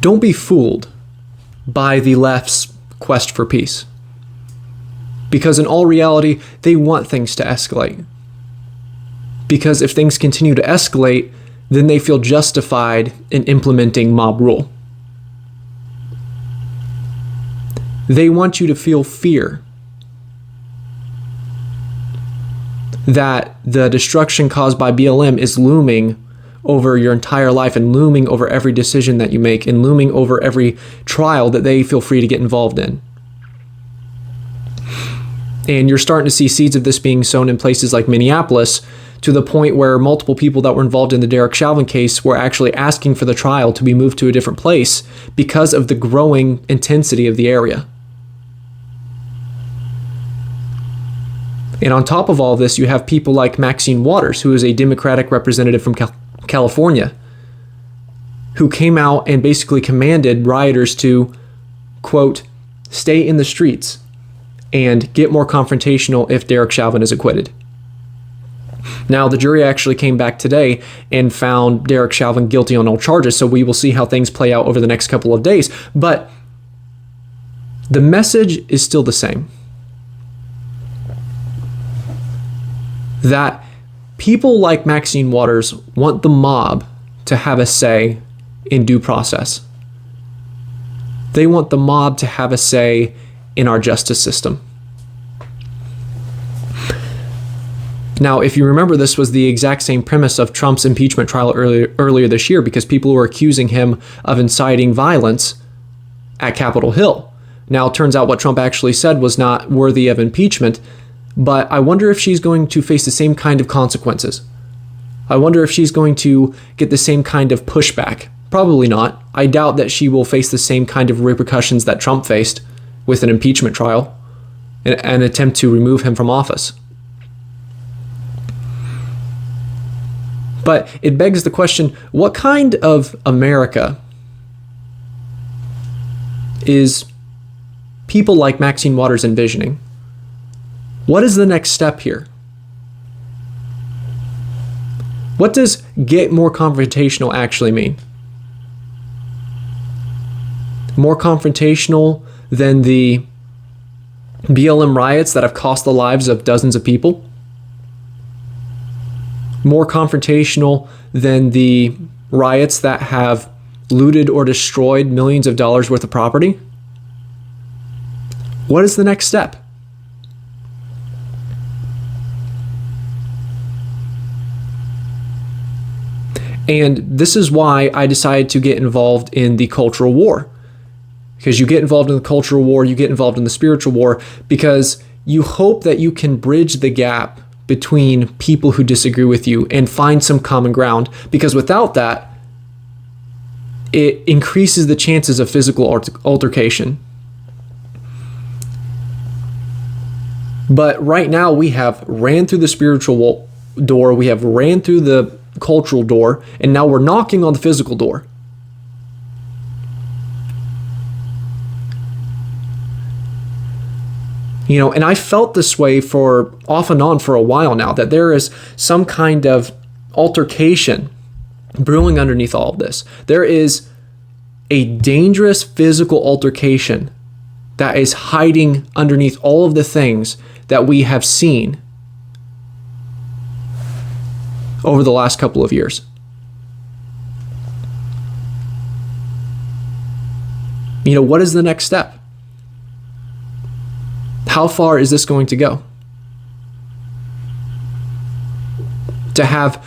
Don't be fooled by the left's quest for peace. Because in all reality, they want things to escalate. Because if things continue to escalate, then they feel justified in implementing mob rule. They want you to feel fear that the destruction caused by BLM is looming over your entire life and looming over every decision that you make and looming over every trial that they feel free to get involved in. And you're starting to see seeds of this being sown in places like Minneapolis, to the point where multiple people that were involved in the Derek Chauvin case were actually asking for the trial to be moved to a different place because of the growing intensity of the area. And on top of all this, you have people like Maxine Waters, who is a Democratic representative from California, who came out and basically commanded rioters to, quote, stay in the streets and get more confrontational if Derek Chauvin is acquitted. Now, the jury actually came back today and found Derek Chauvin guilty on all charges, so we will see how things play out over the next couple of days. But the message is still the same. That people like Maxine Waters want the mob to have a say in due process. They want the mob to have a say in our justice system. Now, if you remember, this was the exact same premise of Trump's impeachment trial earlier this year, because people were accusing him of inciting violence at Capitol Hill. Now, it turns out what Trump actually said was not worthy of impeachment, but I wonder if she's going to face the same kind of consequences. I wonder if she's going to get the same kind of pushback. Probably not. I doubt that she will face the same kind of repercussions that Trump faced with an impeachment trial, an attempt to remove him from office. But it begs the question, what kind of America is people like Maxine Waters envisioning? What is the next step here? What does get more confrontational actually mean? More confrontational than the BLM riots that have cost the lives of dozens of people? More confrontational than the riots that have looted or destroyed millions of dollars worth of property? What is the next step? And this is why I decided to get involved in the cultural war. Because you get involved in the cultural war, you get involved in the spiritual war, because you hope that you can bridge the gap between people who disagree with you and find some common ground. Because without that, it increases the chances of physical altercation. But right now we have ran through the spiritual door, we have ran through the cultural door, and now we're knocking on the physical door. You know, and I felt this way for off and on for a while now, that there is some kind of altercation brewing underneath all of this. There is a dangerous physical altercation that is hiding underneath all of the things that we have seen over the last couple of years. You know, what is the next step? How far is this going to go? To have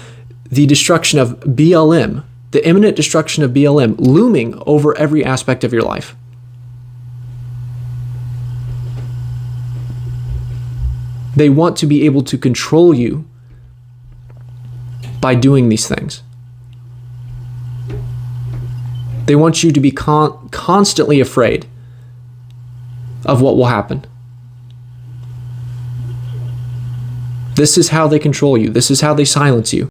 the destruction of BLM, the imminent destruction of BLM, looming over every aspect of your life. They want to be able to control you by doing these things. They want you to be constantly afraid of what will happen. This is how they control you. This is how they silence you.